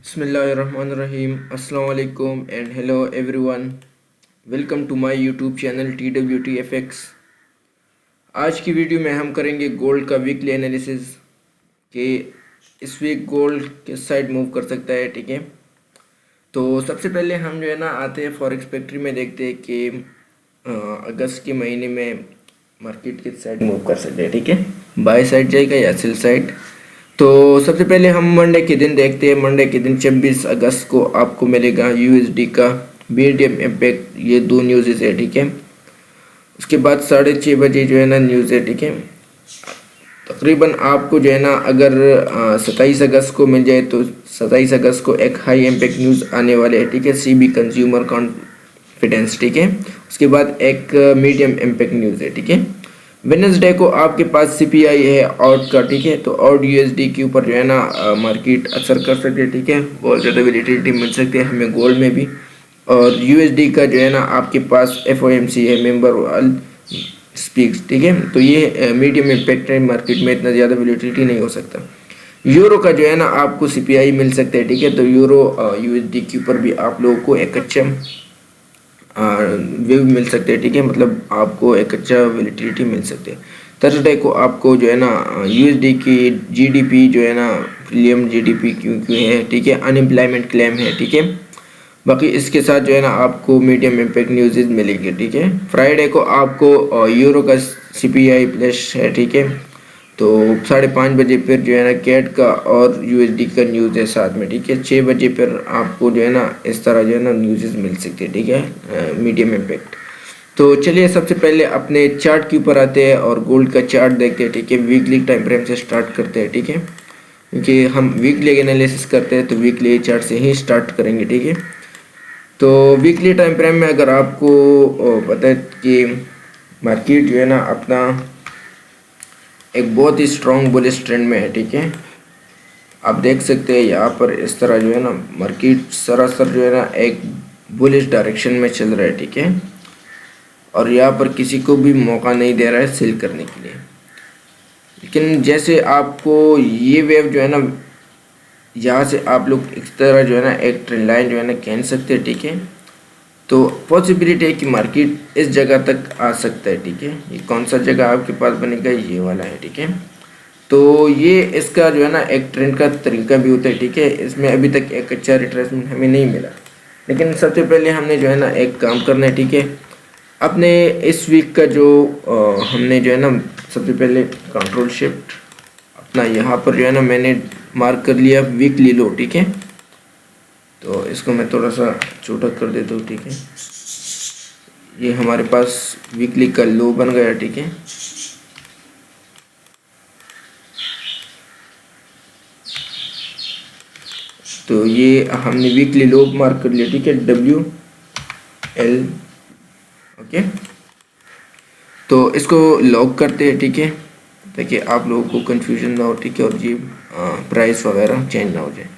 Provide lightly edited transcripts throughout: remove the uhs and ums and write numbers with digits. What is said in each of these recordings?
Bismillahirrahmanirrahim. Assalamu alaikum and hello everyone. Welcome to my YouTube channel TWTFX. आज की video में हम करेंगे गोल्ड का वीकली एनालिसिस कि इस वीक गोल्ड किस साइड मूव कर सकता है। ठीक है, तो सबसे पहले हम जो है ना आते हैं फॉरेक्स फैक्ट्री में, देखते हैं कि अगस्त के महीने में मार्केट किस साइड मूव कर सकते हैं। ठीक है, बाय साइड जाएगा या सेल साइड। तो सबसे पहले हम मंडे के दिन देखते हैं। मंडे के दिन 26 अगस्त को आपको मिलेगा यूएसडी का मीडियम इम्पैक्ट, ये दो न्यूज़ है। ठीक है, उसके बाद 6:30 बजे जो है ना न्यूज़ है। ठीक है, तकरीबन आपको जो है ना अगर 27 अगस्त को मिल जाए तो 27 अगस्त को एक हाई इम्पैक्ट न्यूज़ आने वाले है। ठीक है, सीबी कंज्यूमर कॉन्फिडेंस। ठीक है, उसके बाद एक मीडियम इम्पैक्ट न्यूज़ है। ठीक है, वेडनेसडे को आपके पास सीपीआई है आउट का। ठीक है, तो आउट यूएसडी के ऊपर जो है ना मार्केट असर कर सकते हैं। ठीक है, बहुत ज़्यादा वैलिडिटी मिल सकती है हमें गोल्ड में भी। और यूएसडी का जो है ना आपके पास एफओएमसी है, मेंबर ऑल स्पीक्स। ठीक है, तो ये मीडियम इम्पैक्ट है, मार्केट में इतना ज़्यादा वैलिडिटी नहीं हो सकता। यूरो का जो है ना आपको सीपीआई मिल सकता है। ठीक है, तो यूरो यूएसडी के ऊपर भी आप लोगों को एक अच्छा व्यू मिल सकते हैं। ठीक है, मतलब आपको एक अच्छा वैलिडिटी मिल सकते हैं। थर्सडे को आपको जो है ना यूएसडी की जीडीपी जो है ना प्रीलियम जीडीपी क्यों क्यों है। ठीक है, अनएम्प्लॉयमेंट क्लेम है। ठीक है, बाकी इसके साथ जो है ना आपको मीडियम इम्पैक्ट न्यूज़ मिलेंगे। ठीक है, फ्राइडे को आपको यूरो का सीपीआई प्लस है। ठीक है, तो 5:30 बजे फिर जो है ना कैट का और यूएसडी का न्यूज़ है साथ में। ठीक है, 6 बजे फिर आपको जो है ना इस तरह जो है ना न्यूज़ मिल सकती है। ठीक है, मीडियम इम्पैक्ट। तो चलिए सबसे पहले अपने चार्ट के ऊपर आते हैं और गोल्ड का चार्ट देखते हैं। ठीक है, वीकली टाइम फ्रेम से स्टार्ट करते हैं। ठीक है, क्योंकि हम वीकली एनालिसिस करते हैं तो वीकली चार्ट से ही स्टार्ट करेंगे। ठीक है, तो वीकली टाइम फ्रेम में अगर आपको पता है कि मार्केट जो है ना अपना एक बहुत ही स्ट्रॉन्ग बुलिश ट्रेंड में है। ठीक है, आप देख सकते हैं यहाँ पर इस तरह जो है ना मार्केट सरासर जो है ना एक बुलिश डायरेक्शन में चल रहा है। ठीक है, और यहाँ पर किसी को भी मौका नहीं दे रहा है सेल करने के लिए। लेकिन जैसे आपको ये वेव जो है ना यहाँ से आप लोग इस तरह जो है ना एक ट्रेंड लाइन जो है ना खींच सकते हैं। ठीक है, तो पॉसिबिलिटी है कि मार्केट इस जगह तक आ सकता है। ठीक है, ये कौन सा जगह आपके पास बनेगा, ये वाला है। ठीक है, तो ये इसका जो है ना एक ट्रेंड का तरीका भी होता है। ठीक है, इसमें अभी तक एक अच्छा रिट्रेसमेंट हमें नहीं मिला, लेकिन सबसे पहले हमने जो है ना एक काम करना है। ठीक है, अपने इस वीक का जो हमने जो है ना सबसे पहले कंट्रोल शिफ्ट अपना यहाँ पर जो है ना मैंने मार्क कर लिया वीकली लो। ठीक है, तो इसको मैं थोड़ा सा छोटा कर देता हूँ। ठीक है, ये हमारे पास वीकली का लो बन गया। ठीक है, तो ये हमने वीकली लो मार्क कर लिया। ठीक है, WL। ओके, तो इसको लॉक करते हैं। ठीक है, ताकि आप लोगों को कंफ्यूजन ना हो। ठीक है, और ये प्राइस वगैरह चेंज ना हो जाए।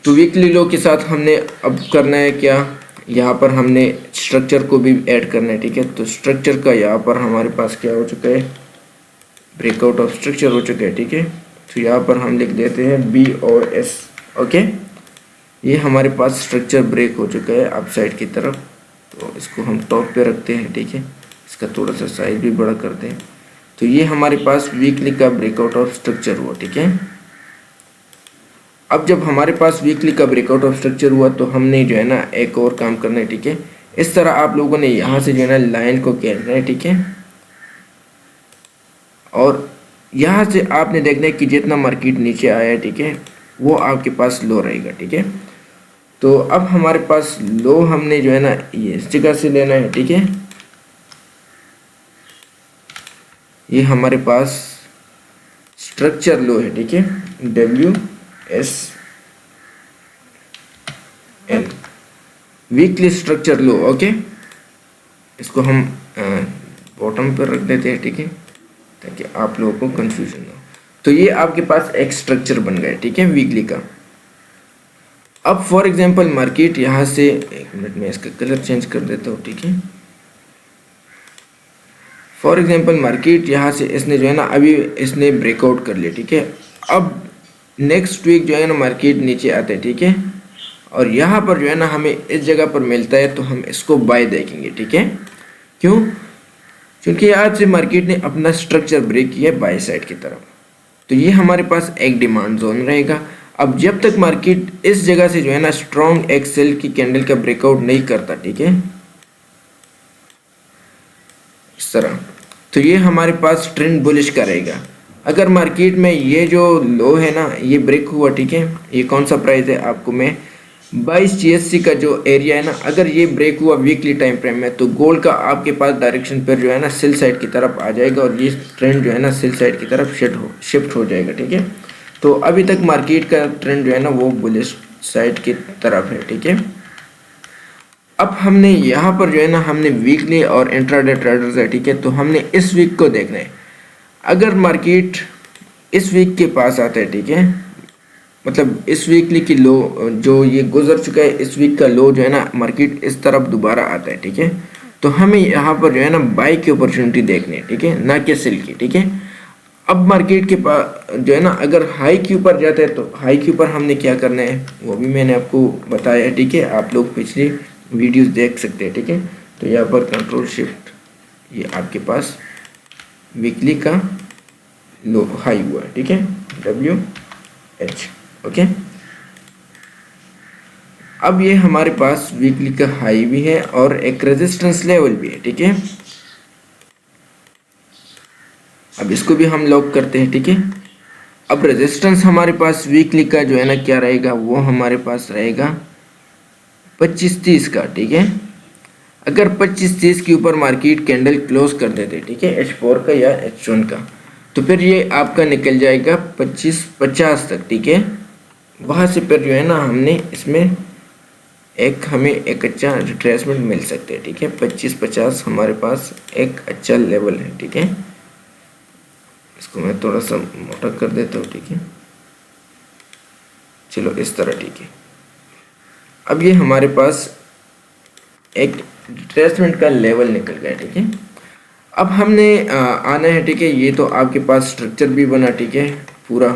तो वीकली लो के साथ हमने अब करना है क्या, यहाँ पर हमने स्ट्रक्चर को भी ऐड करना है। ठीक है, तो स्ट्रक्चर का यहाँ पर हमारे पास क्या हो चुका है, ब्रेकआउट ऑफ स्ट्रक्चर हो चुका है। ठीक है, तो यहाँ पर हम लिख देते हैं BOS। ओके, ये हमारे पास स्ट्रक्चर ब्रेक हो चुका है अप साइड की तरफ, तो इसको हम टॉप पे रखते हैं। ठीक है, इसका थोड़ा सा साइज भी बड़ा करते हैं। तो ये हमारे पास वीकली का ब्रेकआउट ऑफ स्ट्रक्चर हुआ। ठीक है, अब जब हमारे पास वीकली का ब्रेकआउट ऑफ स्ट्रक्चर हुआ तो हमने जो है ना एक और काम करना है। ठीक है, इस तरह आप लोगों ने यहाँ से जो है ना लाइन को खींचना है। ठीक है, और यहाँ से आपने देखना है कि जितना मार्केट नीचे आया है, ठीक है, वो आपके पास लो रहेगा। ठीक है, तो अब हमारे पास लो हमने जो है ना ये इस जगह से लेना है। ठीक है, ये हमारे पास स्ट्रक्चर लो है। ठीक है, WSN वीकली स्ट्रक्चर लो। ओके, इसको हम बॉटम पर रख देते हैं। ठीक है, ताकि आप लोगों को कंफ्यूजन ना हो। तो ये आपके पास एक स्ट्रक्चर बन गया। ठीक है, वीकली का। अब फॉर एग्जांपल मार्केट यहाँ से, एक मिनट में इसका कलर चेंज कर देता हूँ। ठीक है, फॉर एग्जांपल मार्केट यहाँ से इसने जो है ना अभी इसने ब्रेकआउट कर लिया। ठीक है, अब नेक्स्ट वीक जो है ना मार्केट नीचे आते हैं, ठीक है, और यहाँ पर जो है ना हमें इस जगह पर मिलता है तो हम इसको बाय देखेंगे, ठीक है। क्यों? क्योंकि आज से मार्केट ने अपना स्ट्रक्चर ब्रेक किया बाय साइड की तरफ, तो ये हमारे पास एक डिमांड जोन रहेगा। अब जब तक मार्केट इस जगह से जो है ना स्ट्रॉन्ग एक सेल की कैंडल का ब्रेकआउट नहीं करता, ठीक है, इस तरह, तो ये हमारे पास ट्रेंड बुलिश का रहेगा। अगर मार्केट में ये जो लो है ना ये ब्रेक हुआ, ठीक है, ये कौन सा प्राइस है आपको मैं 22 GSC का जो एरिया है ना, अगर ये ब्रेक हुआ वीकली टाइम फ्रेम में तो गोल्ड का आपके पास डायरेक्शन पर जो है ना सेल साइड की तरफ आ जाएगा और ये ट्रेंड जो है ना सेल साइड की तरफ शिफ्ट हो जाएगा, ठीक है। तो अभी तक मार्केट का ट्रेंड जो है ना वो बुलिश साइड की तरफ है, ठीक है। अब हमने यहाँ पर जो है ना हमने वीकली और इंट्राडे ट्रेडर्स है, ठीक है, तो हमने इस वीक को देखना है। अगर मार्केट इस वीक के पास आता है, ठीक है, मतलब इस वीकली की लो जो ये गुजर चुका है, इस वीक का लो जो है ना मार्केट इस तरफ दोबारा आता है, ठीक है, तो हमें यहाँ पर जो है ना बाई की अपॉर्चुनिटी देखनी है, ठीक है, ना कि सेल की, ठीक है। अब मार्केट के पास जो है ना अगर हाई के ऊपर जाता है तो हाई के ऊपर हमने क्या करना है वो भी मैंने आपको बताया है, ठीक है, आप लोग पिछली वीडियोस देख सकते हैं, ठीक है। तो यहाँ पर कंट्रोल शिफ्ट ये आपके पास वीकली का लो हाई हुआ है, ठीक है, WH, ओके। अब ये हमारे पास वीकली का हाई भी है और एक रेजिस्टेंस लेवल भी है, ठीक है। अब इसको भी हम लॉक करते हैं, ठीक है। अब रेजिस्टेंस हमारे पास वीकली का जो है ना क्या रहेगा वो हमारे पास रहेगा 25-30 का, ठीक है। अगर 25-30 के ऊपर मार्केट कैंडल क्लोज कर देते, ठीक है, H4 का या H1 का, तो फिर ये आपका निकल जाएगा 25-50 तक, ठीक है। वहाँ से फिर जो है ना हमने इसमें हमें एक अच्छा रिट्रेसमेंट मिल सकते हैं, ठीक है। 25-50 हमारे पास एक अच्छा लेवल है, ठीक है। इसको मैं थोड़ा सा मोटा कर देता हूँ, ठीक है, चलो इस तरह, ठीक है। अब ये हमारे पास एक रिट्रेसमेंट का लेवल निकल गया, ठीक है। अब हमने आना है, ठीक है, ये तो आपके पास स्ट्रक्चर भी बना, ठीक है, पूरा,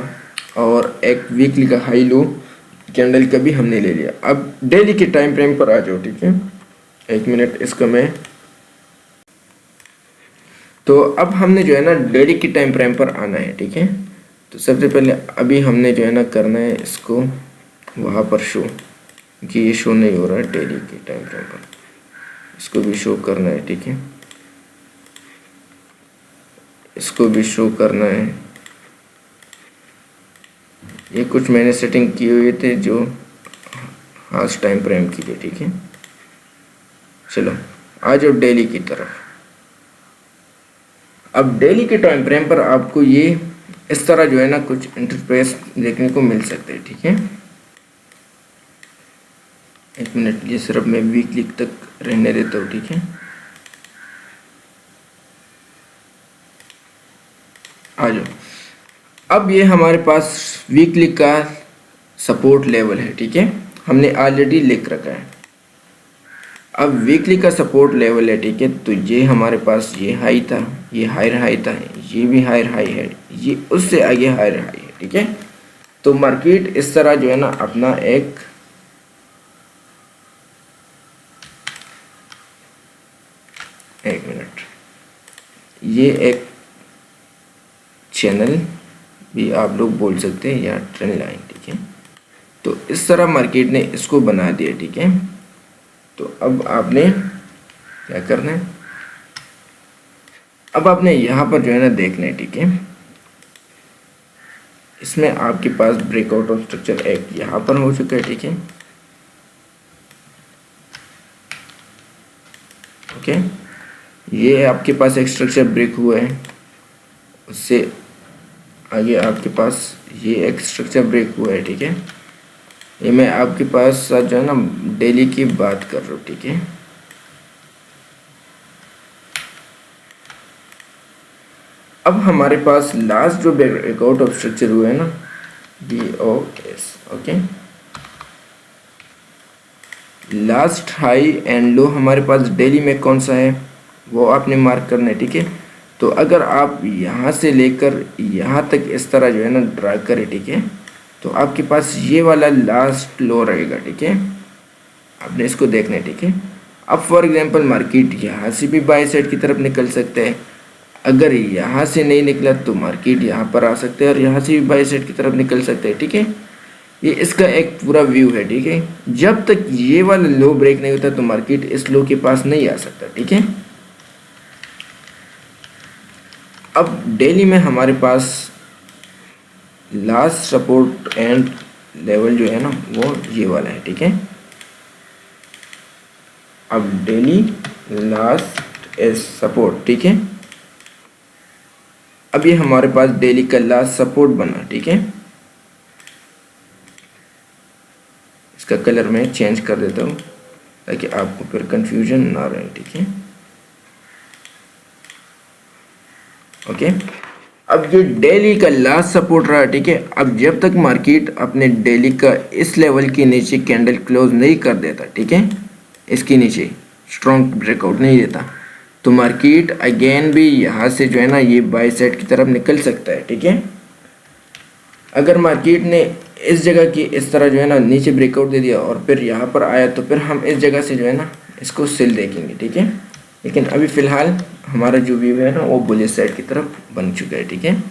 और एक वीकली का हाई लो कैंडल का भी हमने ले लिया। अब डेली के टाइम फ्रेम पर आ जाओ, ठीक है, एक मिनट इसको मैं, तो अब हमने जो है ना डेली के टाइम फ्रेम पर आना है, ठीक है। तो सबसे पहले अभी हमने जो है ना करना है इसको वहाँ पर शो, कि ये शो नहीं हो रहा है डेली के टाइम फ्रेम पर, इसको भी शो करना है, ठीक है, इसको भी शो करना है। ये कुछ मैंने सेटिंग किए हुए थे जो आज टाइम फ्रेम की थी, ठीक है। चलो आ जाओ डेली की तरफ। अब डेली के टाइम फ्रेम पर आपको ये इस तरह जो है ना कुछ इंटरफेस देखने को मिल सकते हैं, ठीक है। एक मिनट, ये सिर्फ मैं वीकली तक रहने देता हूँ, ठीक है। आ जाओ। अब ये हमारे पास वीकली का सपोर्ट लेवल है, ठीक है, हमने ऑलरेडी लिख रखा है। अब वीकली का सपोर्ट लेवल है, ठीक है, तो ये हमारे पास ये हाई था, ये हायर हाई था, ये भी हायर हाई है, ये उससे आगे हायर हाई है, ठीक है। तो मार्केट इस तरह जो है ना अपना एक मिनट, ये एक चैनल भी आप लोग बोल सकते हैं या ट्रेंड लाइन, ठीक है। तो इस तरह मार्केट ने इसको बना दिया, ठीक है। तो अब आपने क्या करना है, अब आपने यहाँ पर जो है ना देखना है, ठीक है। इसमें आपके पास ब्रेकआउट ऑफ स्ट्रक्चर एक यहाँ पर हो चुका है, ठीक है, ओके। ये आपके पास एक स्ट्रक्चर ब्रेक हुआ है, उससे आगे आपके पास ये एक स्ट्रक्चर ब्रेक हुआ है, ठीक है। ये मैं आपके पास जो है ना डेली की बात कर रहा हूँ, ठीक है। अब हमारे पास लास्ट जो ब्रेकआउट ऑफ स्ट्रक्चर हुआ है ना BOS, okay, last high and low हमारे पास डेली में कौन सा है वो आपने मार्क करना है, ठीक है। तो अगर आप यहाँ से लेकर यहाँ तक इस तरह जो है ना ड्रैग करें, ठीक है, तो आपके पास ये वाला लास्ट लो रहेगा, ठीक है। आपने इसको देखना है, ठीक है। अब फॉर एग्जांपल मार्केट यहाँ से भी बाय साइड की तरफ निकल सकते हैं। अगर यहाँ से नहीं निकला तो मार्केट यहाँ पर आ सकते हैं और यहाँ से भी बाय साइड की तरफ निकल सकते हैं, ठीक है। ये इसका एक पूरा व्यू है, ठीक है। जब तक ये वाला लो ब्रेक नहीं होता तो मार्केट इस लो के पास नहीं आ सकता, ठीक है। अब डेली में हमारे पास लास्ट सपोर्ट एंड लेवल जो है ना वो ये वाला है, ठीक है। अब डेली लास्ट एज सपोर्ट, ठीक है। अब ये हमारे पास डेली का लास्ट सपोर्ट बना, ठीक है। इसका कलर मैं चेंज कर देता हूँ ताकि आपको फिर कंफ्यूजन ना रहे, ठीक है। ओके, अब ये डेली का लास्ट सपोर्ट रहा, ठीक है। अब जब तक मार्केट अपने डेली का इस लेवल के नीचे कैंडल क्लोज नहीं कर देता, ठीक है, इसके नीचे स्ट्रॉन्ग ब्रेकआउट नहीं देता, तो मार्केट अगेन भी यहाँ से जो है ना ये बाय साइड की तरफ निकल सकता है, ठीक है। अगर मार्केट ने इस जगह की इस तरह जो है ना नीचे ब्रेकआउट दे दिया और फिर यहाँ पर आया तो फिर हम इस जगह से जो है ना इसको सेल देखेंगे, ठीक है। लेकिन अभी फ़िलहाल हमारा जो व्यू है ना वो बुलिश साइड की तरफ बन चुका है, ठीक है।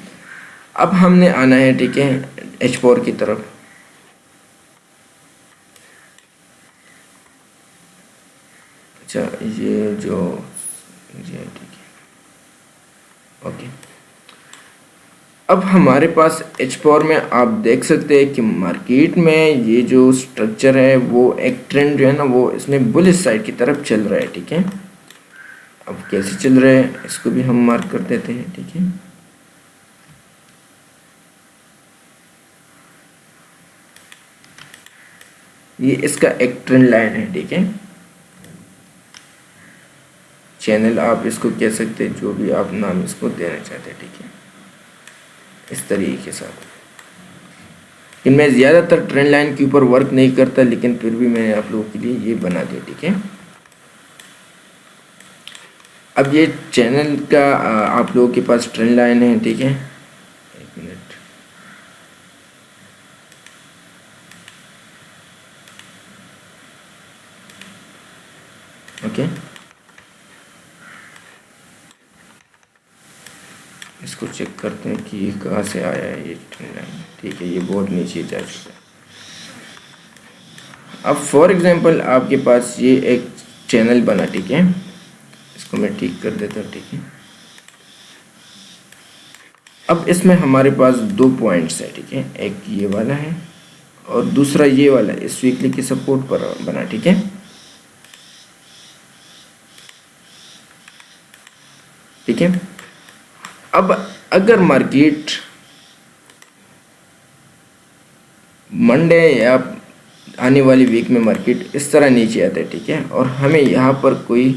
अब हमने आना है, ठीक है, H4 की तरफ। अच्छा, ये जो ये ठीक है, ओके। अब हमारे पास H4 में आप देख सकते हैं कि मार्केट में ये जो स्ट्रक्चर है वो एक ट्रेंड जो है ना वो इसमें बुलिश साइड की तरफ चल रहा है, ठीक है। अब कैसे चल रहा है इसको भी हम मार्क कर देते हैं, ठीक है। ये इसका एक ट्रेंड लाइन है, ठीक है। चैनल आप इसको कह सकते हैं, जो भी आप नाम इसको देना चाहते हैं, ठीक है, इस तरीके के साथ। लेकिन मैं ज़्यादातर ट्रेंड लाइन के ऊपर वर्क नहीं करता, लेकिन फिर भी मैंने आप लोगों के लिए ये बना दिया, ठीक है। अब ये चैनल का आप लोगों के पास ट्रेंड लाइन है, ठीक है। एक मिनट, ओके, इसको चेक करते हैं कि ये कहाँ से आया है ये ट्रेंड लाइन, ठीक है। ये बहुत नीचे जा चुका है। अब फॉर एग्जांपल आपके पास ये एक चैनल बना, ठीक है, इसको मैं ठीक कर देता हूँ, ठीक है। अब इसमें हमारे पास दो पॉइंट्स है, ठीक है, एक ये वाला है और दूसरा ये वाला इस वीकली के सपोर्ट पर बना, ठीक है, ठीक है। अब अगर मार्केट मंडे या आने वाली वीक में मार्केट इस तरह नीचे आता है, ठीक है, और हमें यहाँ पर कोई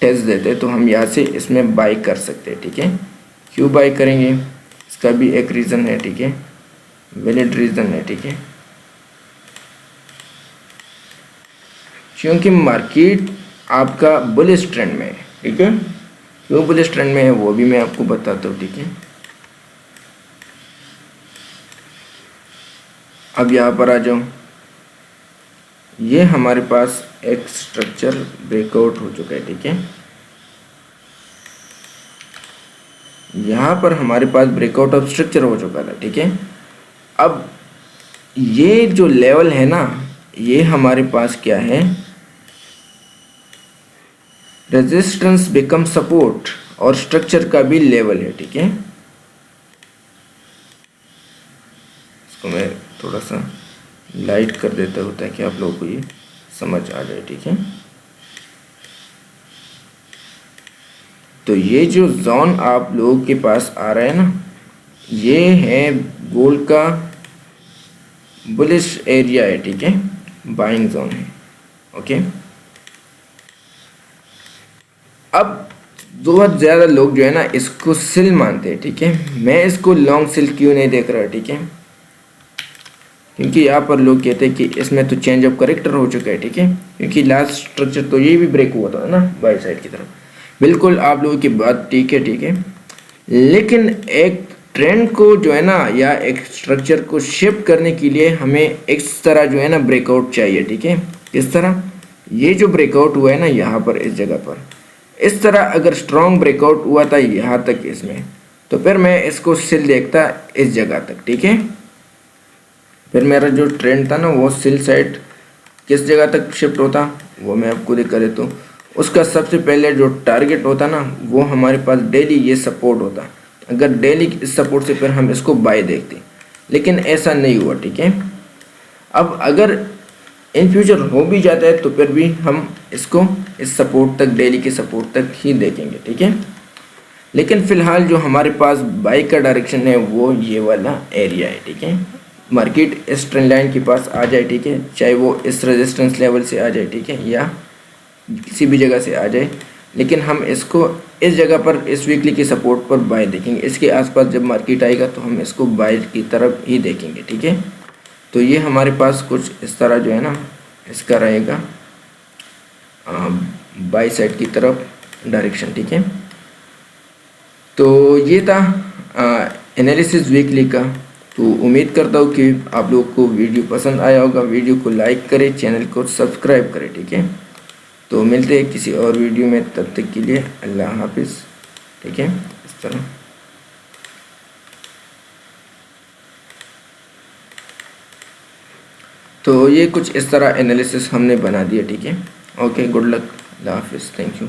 टेस्ट देते हैं तो हम यहाँ से इसमें बाय कर सकते हैं, ठीक है। क्यों बाय करेंगे इसका भी एक रीज़न है, ठीक है, वैलिड रीज़न है, ठीक है। क्योंकि मार्केट आपका बुलिश ट्रेंड में है, ठीक है। क्यों बुलिश ट्रेंड में है वो भी मैं आपको बताता हूँ, ठीक है। अब यहाँ पर आ जाओ, ये हमारे पास एक स्ट्रक्चर ब्रेकआउट हो चुका है, ठीक है। यहाँ पर हमारे पास ब्रेकआउट ऑफ स्ट्रक्चर हो चुका था, ठीक है। अब ये जो लेवल है ना ये हमारे पास क्या है, रेजिस्टेंस बिकम सपोर्ट और स्ट्रक्चर का भी लेवल है, ठीक है। इसको मैं थोड़ा सा लाइट कर देता हूँ ताकि आप लोगों को ये समझ आ जाए, ठीक है। तो ये जो जोन आप लोगों के पास आ रहा है ना ये है गोल्ड का बुलिश एरिया है, ठीक है, बाइंग जोन है, ओके। अब बहुत ज़्यादा लोग जो है ना इसको सेल मानते हैं, ठीक है। मैं इसको लॉन्ग सेल क्यों नहीं देख रहा, ठीक है, क्योंकि यहाँ पर लोग कहते हैं कि इसमें तो चेंज ऑफ करेक्टर हो चुका है, ठीक है। क्योंकि लास्ट स्ट्रक्चर तो ये भी ब्रेक हुआ था ना बाई साइड की तरफ। बिल्कुल आप लोगों की बात ठीक है, ठीक है, लेकिन एक ट्रेंड को जो है ना या एक स्ट्रक्चर को शेप करने के लिए हमें इस तरह जो है ना ब्रेकआउट चाहिए, ठीक है। किस तरह? ये जो ब्रेकआउट हुआ है ना यहाँ पर, इस जगह पर, इस तरह अगर स्ट्रॉन्ग ब्रेकआउट हुआ था यहाँ तक इसमें, तो फिर मैं इसको सेल देखता इस जगह तक, ठीक है। फिर मेरा जो ट्रेंड था ना वो सेल साइड किस जगह तक शिफ्ट होता वो मैं आपको दिखा देता हूँ। उसका सबसे पहले जो टारगेट होता ना वो हमारे पास डेली ये सपोर्ट होता। अगर डेली इस सपोर्ट से फिर हम इसको बाय देखते, लेकिन ऐसा नहीं हुआ, ठीक है। अब अगर इन फ्यूचर हो भी जाता है तो फिर भी हम इसको इस सपोर्ट तक, डेली के सपोर्ट तक ही देखेंगे, ठीक है। लेकिन फिलहाल जो हमारे पास बाय का डायरेक्शन है वो ये वाला एरिया है, ठीक है। मार्केट इस ट्रेंड लाइन के पास आ जाए, ठीक है, चाहे वो इस रेजिस्टेंस लेवल से आ जाए, ठीक है, या किसी भी जगह से आ जाए, लेकिन हम इसको इस जगह पर, इस वीकली के सपोर्ट पर बाय देखेंगे। इसके आसपास जब मार्केट आएगा तो हम इसको बाय की तरफ ही देखेंगे, ठीक है। तो ये हमारे पास कुछ इस तरह जो है ना इसका रहेगा बाय साइड की तरफ डायरेक्शन, ठीक है। तो ये था एनालिसिस वीकली का। तो उम्मीद करता हूँ कि आप लोगों को वीडियो पसंद आया होगा। वीडियो को लाइक करें, चैनल को सब्सक्राइब करें, ठीक है। तो मिलते हैं किसी और वीडियो में, तब तक के लिए अल्लाह हाफिज़, ठीक है। इस तरह तो ये कुछ इस तरह एनालिसिस हमने बना दिया, ठीक है। ओके, गुड लक, अल्लाह हाफिज़, थैंक यू।